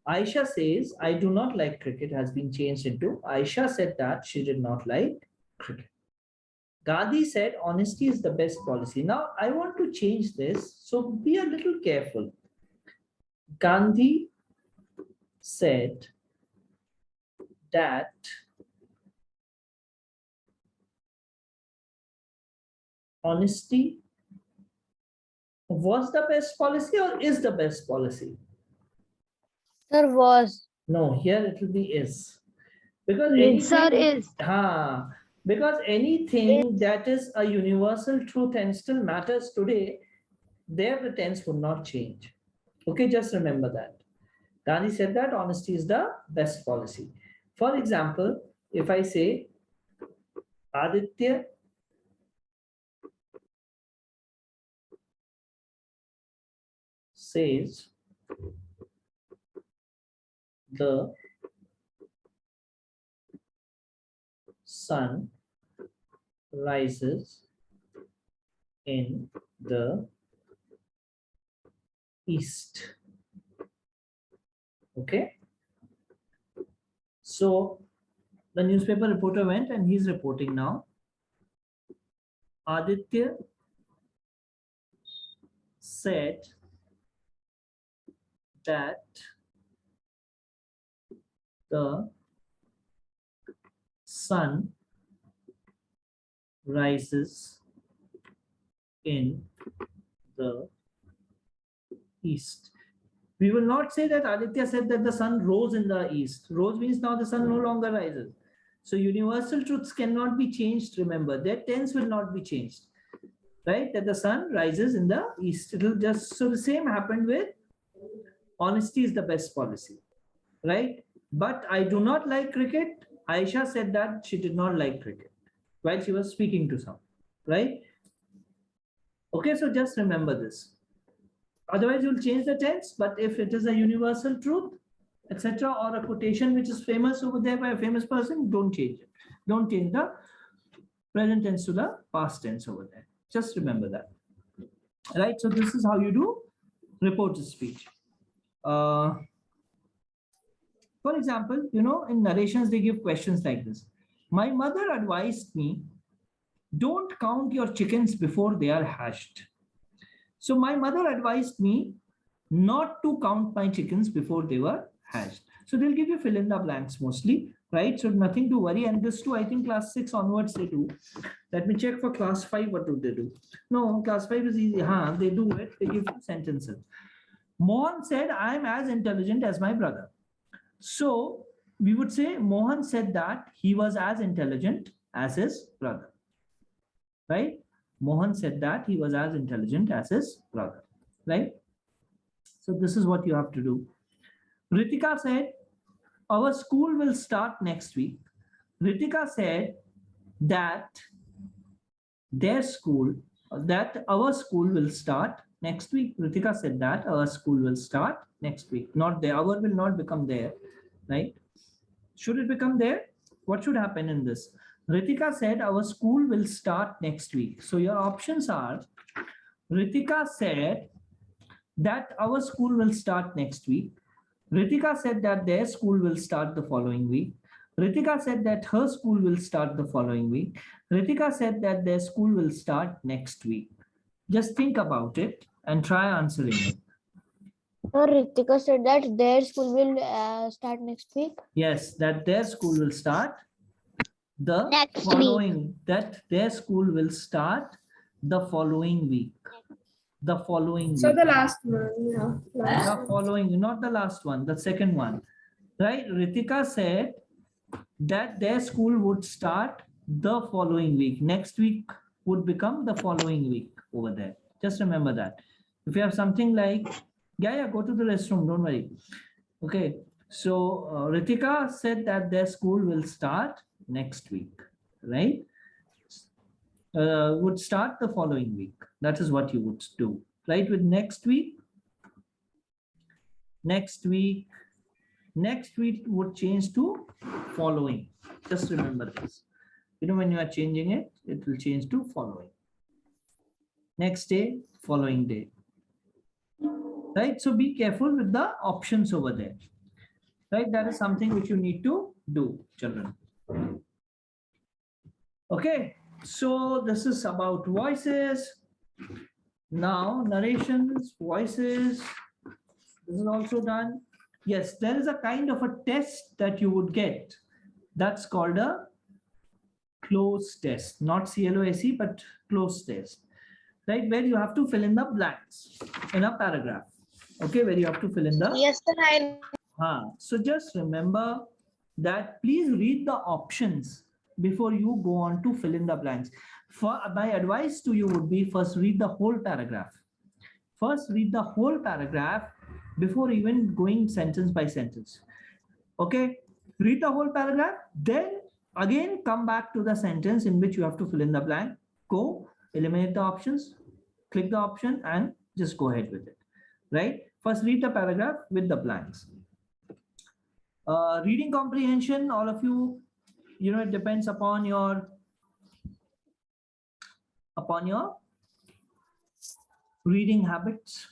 Aisha says, I do not like cricket has been changed into Aisha said that she did not like cricket. Gandhi said honesty is the best policy. Now I want to change this, so be a little careful. Gandhi said that honesty was the best policy or is the best policy? Sir, was. No, here it will be is. Because Sir, anything, is. because anything that is a universal truth and still matters today, there the tense would not change. Okay, just remember that. Gandhi said that honesty is the best policy. For example, if I say Aditya says the sun rises in the east. Okay. So the newspaper reporter went and he's reporting now. Aditya said that the sun rises in the east. We will not say that Aditya said that the sun rose in the east. Rose means now the sun no longer rises. So universal truths cannot be changed, remember. Their tense will not be changed. Right? That the sun rises in the east. It will just, so the same happened with honesty is the best policy. Right? But I do not like cricket. Aisha said that she did not like cricket while she was speaking to someone. Right? Okay, so just remember this. Otherwise, you'll change the tense, but if it is a universal truth, etc., or a quotation which is famous over there by a famous person, don't change it. Don't change the present tense to the past tense over there. Just remember that. Right? So this is how you do reported speech. For example, in narrations, they give questions like this. My mother advised me, don't count your chickens before they are hatched. So my mother advised me not to count my chickens before they were hatched. So they'll give you fill in the blanks mostly, right? So nothing to worry. And this too, I think class 6 onwards they do. Let me check for class 5, what do they do? No, class 5 is easy. They do it. They give you sentences. Mohan said, I'm as intelligent as my brother. So we would say Mohan said that he was as intelligent as his brother, right? Mohan said that he was as intelligent as his brother, right? So this is what you have to do. Ritika said, our school will start next week. Ritika said that our school will start next week. Ritika said that our school will start next week. Not there. Our will not become there, right? Should it become there? What should happen in this? Ritika said our school will start next week. So your options are Ritika said that our school will start next week. Ritika said that their school will start the following week. Ritika said that her school will start the following week. Ritika said that their school will start next week. Just think about it and try answering it. Sir, Ritika said that their school will start next week. Yes, that their school will start the Next following, that their school will start the following week. The following So week. the last one, yeah. The following, not the last one, the second one. Right? Ritika said that their school would start the following week. Next week would become the following week over there. Just remember that. If you have something like, yeah, go to the restroom, don't worry. Okay. So Ritika said that their school will start next week, right? Would start the following week. That is what you would do, right? With next week would change to following. Just remember this. When you are changing it, it will change to following. Next day, following day. Right? So be careful with the options over there. right? That is something which you need to do, children. Okay, so this is about voices. Now narrations, voices, this is also done. Yes, there is a kind of a test that you would get. That's called a cloze test, not CLOSE, but cloze test, right? Where you have to fill in the blanks in a paragraph. Okay, where you have to fill in the. Yes, sir. I So just remember that please read the options before you go on to fill in the blanks. For my advice to you would be first read the whole paragraph. First read the whole paragraph before even going sentence by sentence. Okay, read the whole paragraph, then again come back to the sentence in which you have to fill in the blank. Go, eliminate the options, click the option, and just go ahead with it. Right? First read the paragraph with the blanks. Reading comprehension, all of you, it depends upon your reading habits,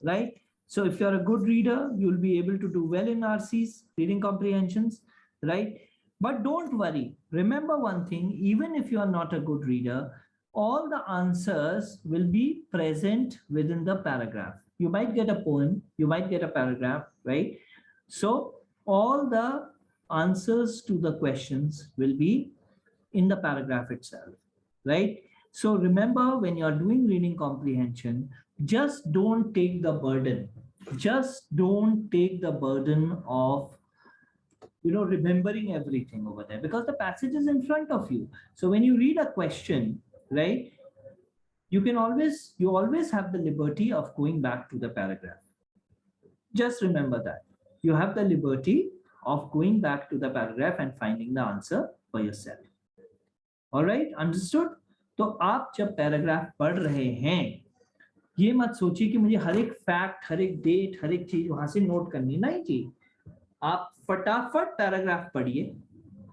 right? So if you're a good reader, you'll be able to do well in RCs, reading comprehensions, right? But don't worry. Remember one thing, even if you are not a good reader, all the answers will be present within the paragraph. You might get a poem, you might get a paragraph, right? So all the answers to the questions will be in the paragraph itself, right? So remember, when you're doing reading comprehension, just don't take the burden. Just don't take the burden of remembering everything over there, because the passage is in front of you. So when you read a question, right, you always have the liberty of going back to the paragraph. Just remember that you have the liberty of going back to the paragraph and finding the answer for yourself. All right, understood? तो आप जब paragraph पढ़ रहे हैं, ये मत सोचिए कि मुझे हर एक फैक्ट, हर एक डेट, हर एक चीज वहां से नोट करनी, नहीं जी। आप फटाफट पैराग्राफ पढ़िए,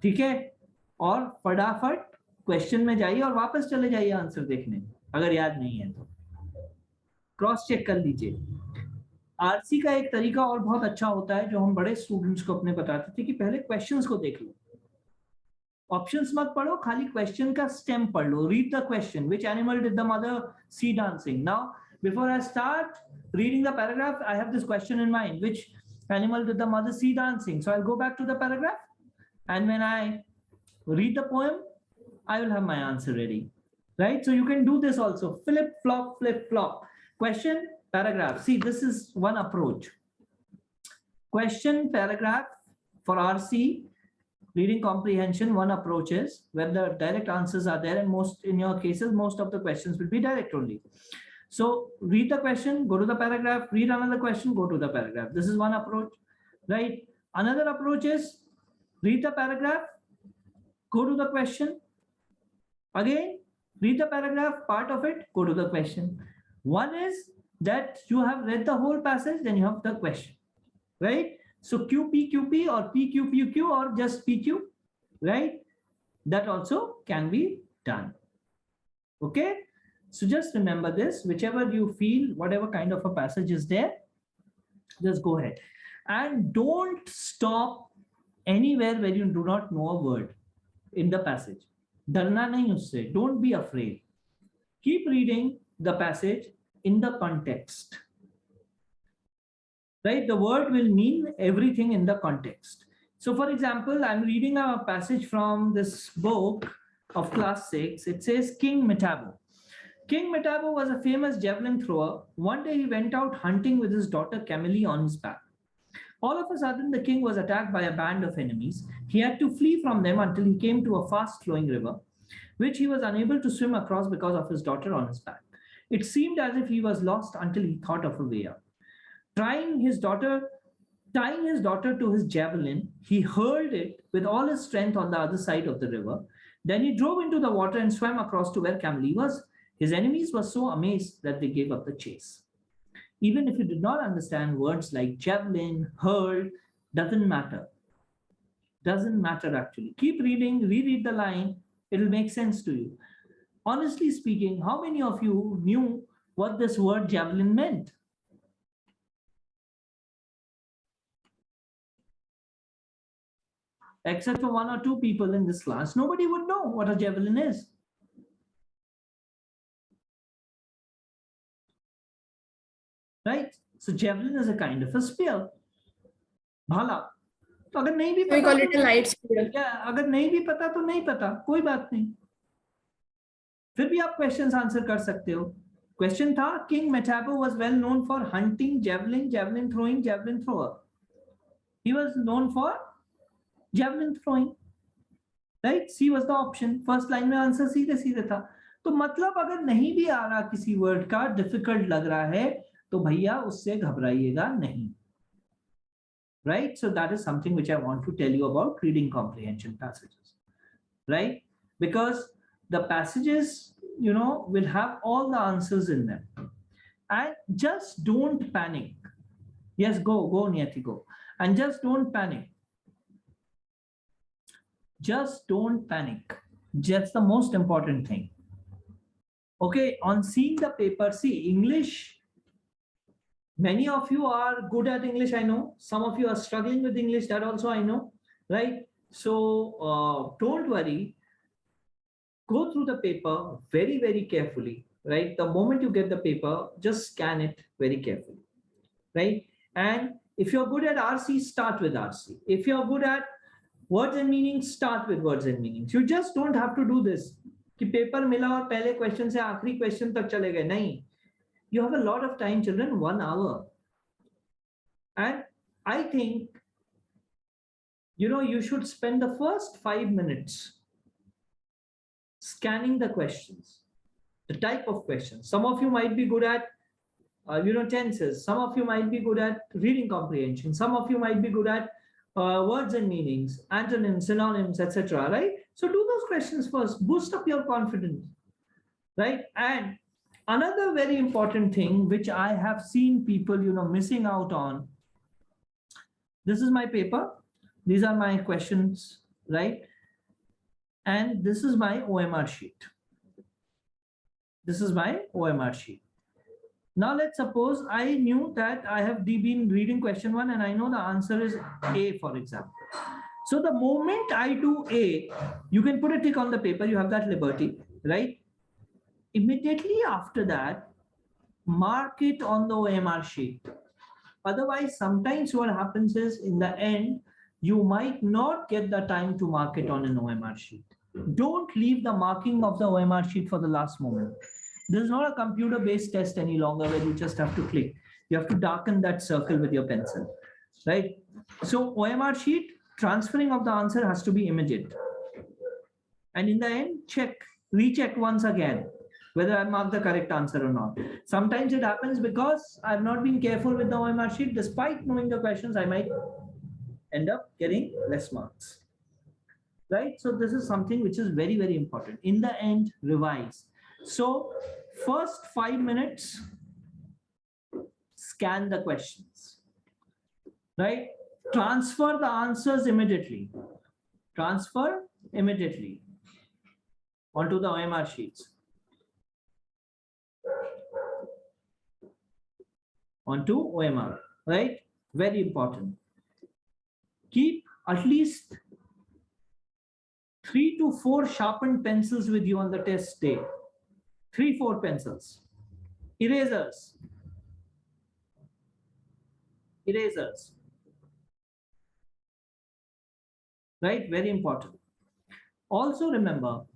ठीक है, और फटाफट क्वेश्चन में जाइए और वापस चले जाइए आंसर देखने, अगर याद नहीं है तो क्रॉस चेक कर लीजिए। आरसी का एक तरीका और बहुत अच्छा होता है जो हम बड़े स्टूडेंट्स को अपने बताते थे कि पहले क्वेश्चंस को देख लो, ऑप्शंस मत पढ़ो, खाली क्वेश्चन का स्टेम पढ़ लो. Read the question, which animal did the mother see dancing. Now before I start reading the paragraph, I have this question in mind: which animal did the mother see dancing? So I'll go back to the paragraph, and when I read the poem, I will have my answer ready, right? So you can do this also. Flip flop. Question, paragraph. See, this is one approach. Question, paragraph. For RC reading comprehension, one approach is where the direct answers are there, and most in your cases, most of the questions will be direct only. So read the question, go to the paragraph, read another question, go to the paragraph. This is one approach, right? Another approach is read the paragraph, go to the question, again read the paragraph, part of it, go to the question. One is that you have read the whole passage, then you have the question, right? So QPQP or PQPQ or just PQ, right? That also can be done. Okay, so just remember this. Whichever you feel, whatever kind of a passage is there, just go ahead, and don't stop anywhere where you do not know a word in the passage. Darna nahi usse. Don't be afraid. Keep reading the passage in the context, right? The word will mean everything in the context. So for example, I'm reading a passage from this book of class 6. It says King Metabo. King Metabo was a famous javelin thrower. One day he went out hunting with his daughter Camille on his back. All of a sudden, the king was attacked by a band of enemies. He had to flee from them until he came to a fast-flowing river, which he was unable to swim across because of his daughter on his back. It seemed as if he was lost until he thought of a way out. Tying his daughter to his javelin, he hurled it with all his strength on the other side of the river. Then he drove into the water and swam across to where Camille was. His enemies were so amazed that they gave up the chase. Even if you did not understand words like javelin, hurl, doesn't matter. Doesn't matter actually. Keep reading, reread the line, it'll make sense to you. Honestly speaking, how many of you knew what this word javelin meant? Except for 1 or 2 people in this class, nobody would know what a javelin is. Right? So javelin is a kind of a spear. Bhala. तो अगर नहीं भी We पता call तो it a light spear. क्या, अगर नहीं भी पता तो नहीं पता, कोई बात नहीं, फिर भी आप क्वेश्चंस आंसर कर सकते हो. क्वेश्चन था, king मेटाबो was well known for hunting, javelin, javelin throwing, javelin thrower. He was known for javelin throwing. Right? C was the option. First line में आंसर सीधे सीधे था. तो मतलब अगर नहीं भी आ रहा किसी वर्ड का, डिफिकल्ट लग रहा है, तो भैया उससे घबराइएगा नहीं. Right? So that is something which I want to tell you about reading comprehension passages. Right? Because the passages, will have all the answers in them. And just don't panic. Yes, go, Niyati, go. And just don't panic. Just don't panic. That's the most important thing. Okay, on seeing the paper, see, English, many of you are good at English, I know. Some of you are struggling with English, that also I know, right? So don't worry. Go through the paper very, very carefully, right? The moment you get the paper, just scan it very carefully, right? And if you're good at RC, start with RC. If you're good at words and meanings, start with words and meanings. You just don't have to do this. कि paper मिला और पहले question से आखिरी question तक चले गए, नहीं. You have a lot of time, children, 1 hour. And I think, you should spend the first 5 minutes scanning the questions, the type of questions. Some of you might be good at, tenses. Some of you might be good at reading comprehension. Some of you might be good at words and meanings, antonyms, synonyms, etc. Right? So do those questions first. Boost up your confidence. Right? And another very important thing which I have seen people, missing out on. This is my paper. These are my questions, right? And this is my OMR sheet. This is my OMR sheet. Now let's suppose I knew that I have been reading question 1 and I know the answer is A, for example. So the moment I do A, you can put a tick on the paper, you have that liberty, right? Immediately after that, mark it on the OMR sheet. Otherwise, sometimes what happens is in the end, you might not get the time to mark it on an OMR sheet. Don't leave the marking of the OMR sheet for the last moment. This is not a computer-based test any longer where you just have to click. You have to darken that circle with your pencil, right? So OMR sheet, transferring of the answer has to be immediate. And in the end, recheck once again, whether I marked the correct answer or not. Sometimes it happens because I've not been careful with the OMR sheet. Despite knowing the questions, I might end up getting less marks. Right? So this is something which is very, very important. In the end, revise. So first 5 minutes, scan the questions. Right? Transfer the answers immediately. Transfer immediately onto the OMR sheets. Onto OMR, right? Very important. Keep at least 3 to 4 sharpened pencils with you on the test day. 3-4 pencils. Erasers. Right? Very important. Also remember,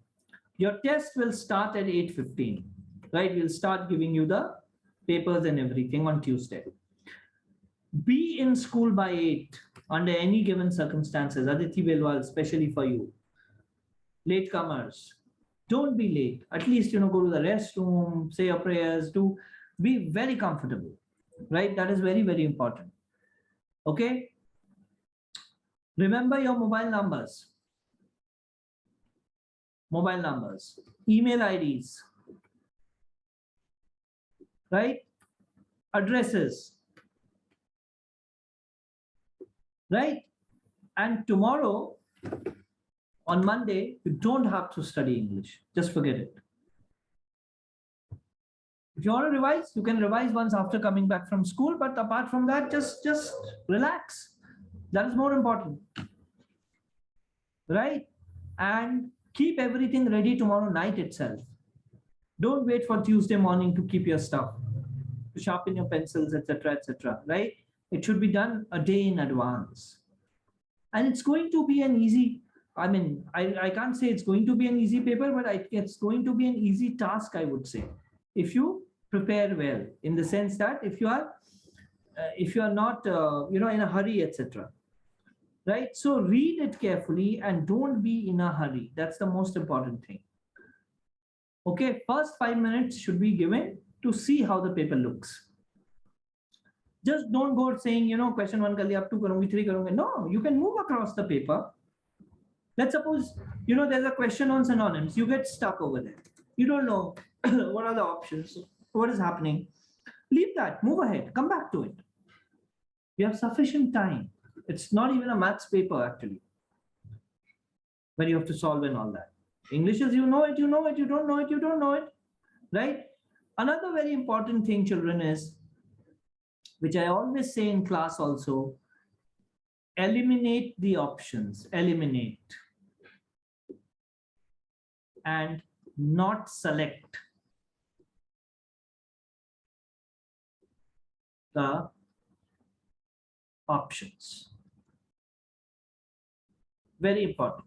your test will start at 8:15. Right? We'll start giving you the papers and everything on Tuesday. Be in school by 8 under any given circumstances. Aditi Belwal, especially for you. Latecomers, don't be late. At least, go to the restroom, say your prayers, be very comfortable, right? That is very, very important. Okay. Remember your mobile numbers, email IDs, right? Addresses, right? And tomorrow, on Monday, you don't have to study English. Just forget it. If you want to revise, you can revise once after coming back from school. But apart from that, just relax. That is more important. right? And keep everything ready tomorrow night itself. Don't wait for Tuesday morning to keep your stuff, to sharpen your pencils, etc., right? It should be done a day in advance. And it's going to be an easy, I can't say it's going to be an easy paper, but it's going to be an easy task, I would say, if you prepare well, in the sense that if you are not in a hurry, etc., right? So read it carefully and don't be in a hurry. That's the most important thing. Okay, first 5 minutes should be given to see how the paper looks. Just don't go saying, question 1 kar liya, ab 2 karungi, 3 karungi. No, you can move across the paper. Let's suppose, there's a question on synonyms. You get stuck over there. You don't know what are the options, what is happening. Leave that, move ahead, come back to it. You have sufficient time. It's not even a maths paper, actually, when you have to solve and all that. English is, you know it, you don't know it, you don't know it, right? Another very important thing, children, is, which I always say in class also, eliminate the options, eliminate, and not select the options. Very important.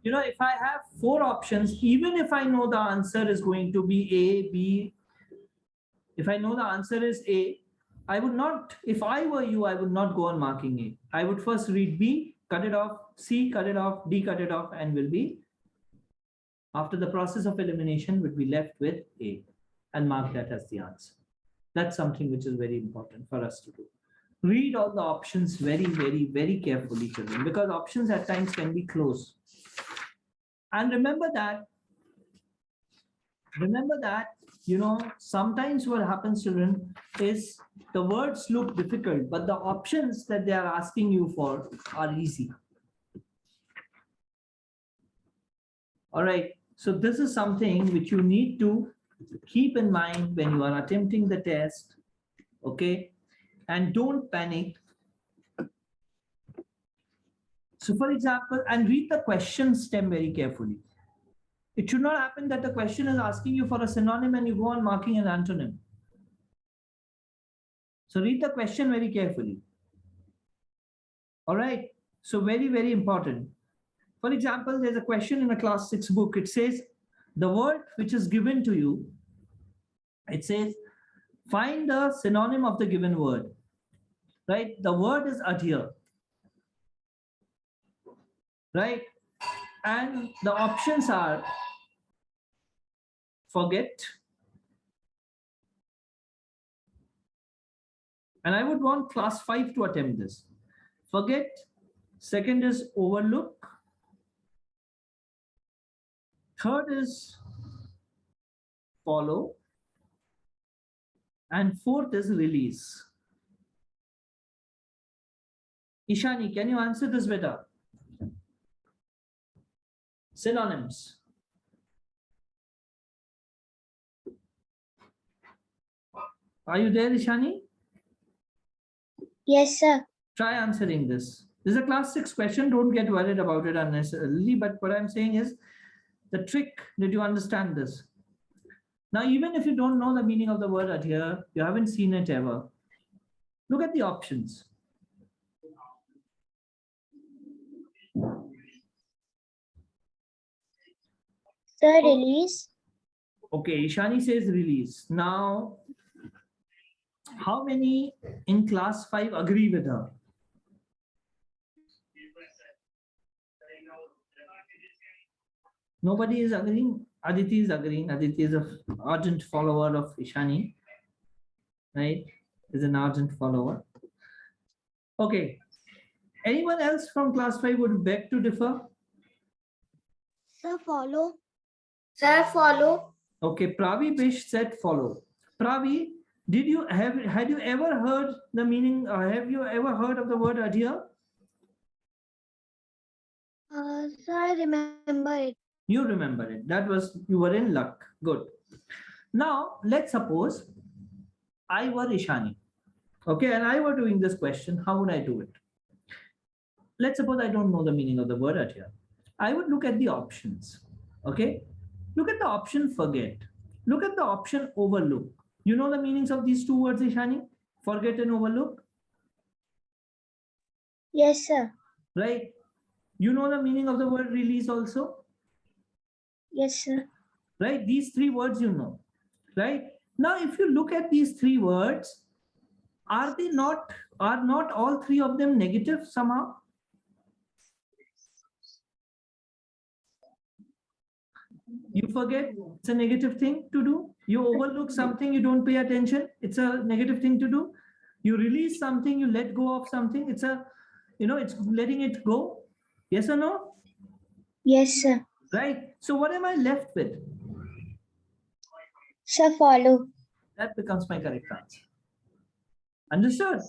If I have 4 options, even if I know the answer is going to be A, B, if I know the answer is A, I would not, if I were you, I would not go on marking A. I would first read B, cut it off, C, cut it off, D, cut it off, and will be, after the process of elimination, would be left with A and mark that as the answer. That's something which is very important for us to do. Read all the options very, very, very carefully, children, because options at times can be close. And remember that, sometimes what happens, children, is the words look difficult, but the options that they are asking you for are easy. All right. So this is something which you need to keep in mind when you are attempting the test. Okay. And don't panic. So for example, and read the question stem very carefully. It should not happen that the question is asking you for a synonym and you go on marking an antonym. So read the question very carefully. All right. So very, very important. For example, there's a question in a class 6 book. It says the word which is given to you, it says, find the synonym of the given word, right? The word is adhere, right? And the options are forget. And I would want class 5 to attempt this. Forget. Second is overlook. Third is follow. And fourth is release. Ishani, can you answer this better? Synonyms. Are you there, Ishani? Yes, sir. Try answering this. This is a class 6 question. Don't get worried about it unnecessarily. But what I'm saying is the trick. Did you understand this? Now, even if you don't know the meaning of the word adhere, you haven't seen it ever, look at the options. Sir, release. Okay, Ishani says release. Now, how many in class 5 agree with her? Nobody is agreeing. Aditi is agreeing. Aditi is an ardent follower of Ishani, right? Is an ardent follower. Okay. Anyone else from class 5 would beg to differ? Sir, follow. Sir, follow. Okay, Pravi Bish said follow. Pravi, had you ever heard the meaning? Have you ever heard of the word adhere? Sir, I remember it. You remember it. You were in luck. Good. Now, let's suppose I were Ishani. Okay, and I were doing this question. How would I do it? let's suppose I don't know the meaning of the word at here. I would look at the options. Okay. Look at the option forget. Look at the option overlook. You know the meanings of these two words, Ishani? Forget and overlook, Yes, sir. right? You know the meaning of the word release also, Yes, sir. right? These three words you know, right? Now, if you look at these three words, are not all three of them negative somehow? You forget, it's a negative thing to do. You overlook something, you don't pay attention, it's a negative thing to do. You release something, you let go of something, it's a, it's letting it go. Yes or no? Yes, sir. Right? So what am I left with? Sir, follow. That becomes my correct answer. Understood?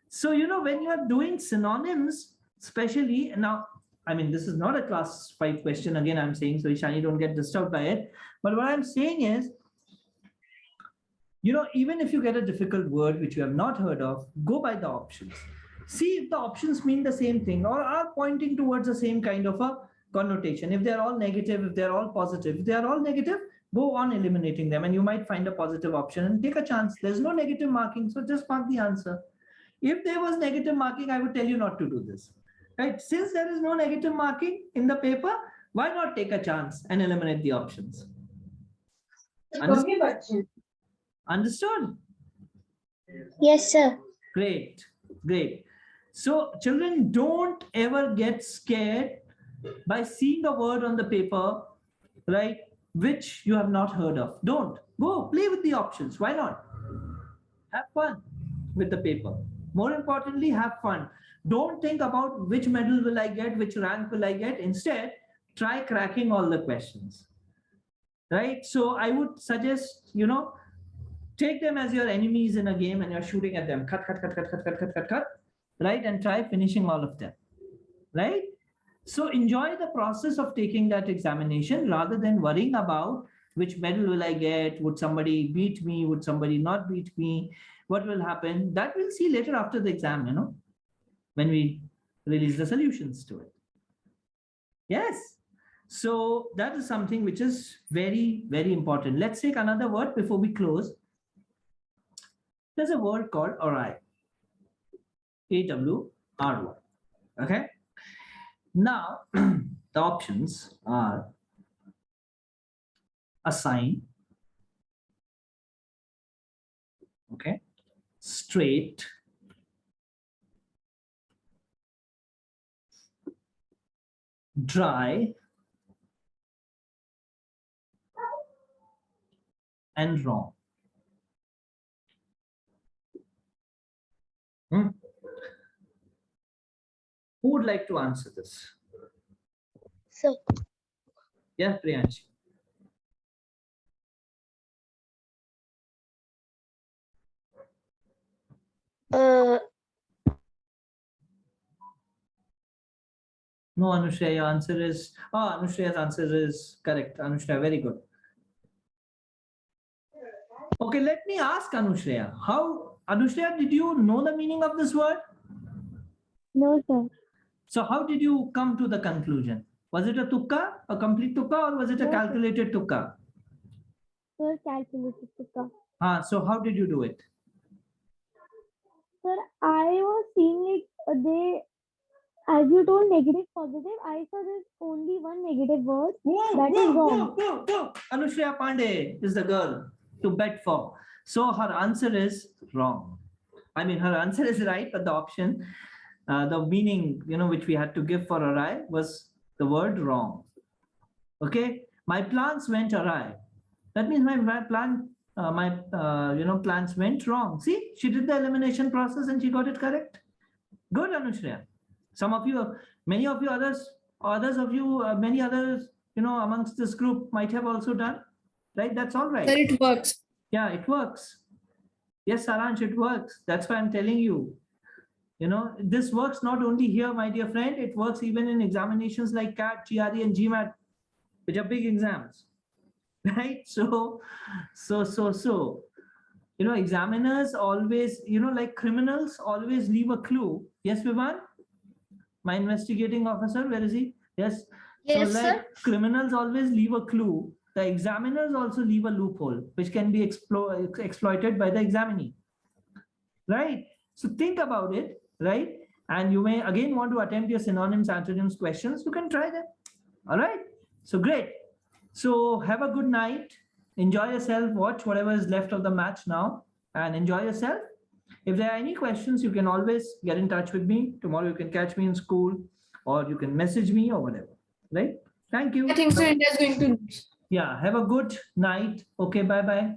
So, when you are doing synonyms, especially now, I mean, this is not a class 5 question. Again, I'm saying, so Ishani, don't get disturbed by it. But what I'm saying is, even if you get a difficult word which you have not heard of, go by the options. See if the options mean the same thing or are pointing towards the same kind of a connotation. If they're all negative, if they're all positive, if they are all negative, go on eliminating them and you might find a positive option and take a chance. There's no negative marking, so just mark the answer. If there was negative marking, I would tell you not to do this. Right? Since there is no negative marking in the paper, why not take a chance and eliminate the options? Understood? Understood? Yes, sir. Great, great. So children, don't ever get scared by seeing a word on the paper, right, which you have not heard of. Don't. Go play with the options. Why not? Have fun with the paper. More importantly, have fun. Don't think about which medal will I get, which rank will I get. Instead, try cracking all the questions. Right? So I would suggest, take them as your enemies in a game and you're shooting at them. Cut, cut, cut, cut, cut, cut, cut, cut, cut. Right? And try finishing all of them. Right? So enjoy the process of taking that examination rather than worrying about which medal will I get? Would somebody beat me? Would somebody not beat me? What will happen? That we'll see later after the exam, when we release the solutions to it. Yes. So that is something which is very, very important. Let's take another word before we close. There's a word called awry. AWRY. Okay. Now, the options are assign, okay, straight, dry, and wrong. Who would like to answer this? Sir. Yeah, Priyanshi. No, Anushya, your answer is, Anushya's answer is correct. Anushya, very good. Okay, let me ask Anushya. Anushya, did you know the meaning of this word? No, sir. So how did you come to the conclusion? Was it a tukka, a complete tukka, or was it a calculated tukka? Sir, calculated tukka. So how did you do it? Sir, I was seeing it, as you told negative, positive, I saw there's only one negative word. That is wrong. Anushya Pandey is the girl to bet for. So her answer is wrong. I mean, her answer is right, but the option, the meaning, which we had to give for awry was the word wrong. Okay, my plans went awry. That means my plan, plans went wrong. See, she did the elimination process and she got it correct. Good, Anushya. Some of you, many of you others of you, many others, amongst this group might have also done, right? That's all right. Sir, it works. Yeah, it works. Yes, Saransh, it works. That's why I'm telling you. This works not only here, my dear friend, it works even in examinations like CAT, GRE, and GMAT, which are big exams, right? So, examiners always, like criminals always leave a clue. Yes, Vivan? My investigating officer, where is he? Yes. Yes, so sir. like criminals always leave a clue. The examiners also leave a loophole, which can be exploited by the examinee. Right? So think about it, right? And you may again want to attempt your synonyms, antonyms questions. You can try them. All right. So great. So have a good night. Enjoy yourself. Watch whatever is left of the match now and enjoy yourself. If there are any questions, you can always get in touch with me. Tomorrow you can catch me in school or you can message me or whatever. Right? Thank you. I think so. India is going to lose. Yeah. Have a good night. Okay. Bye-bye.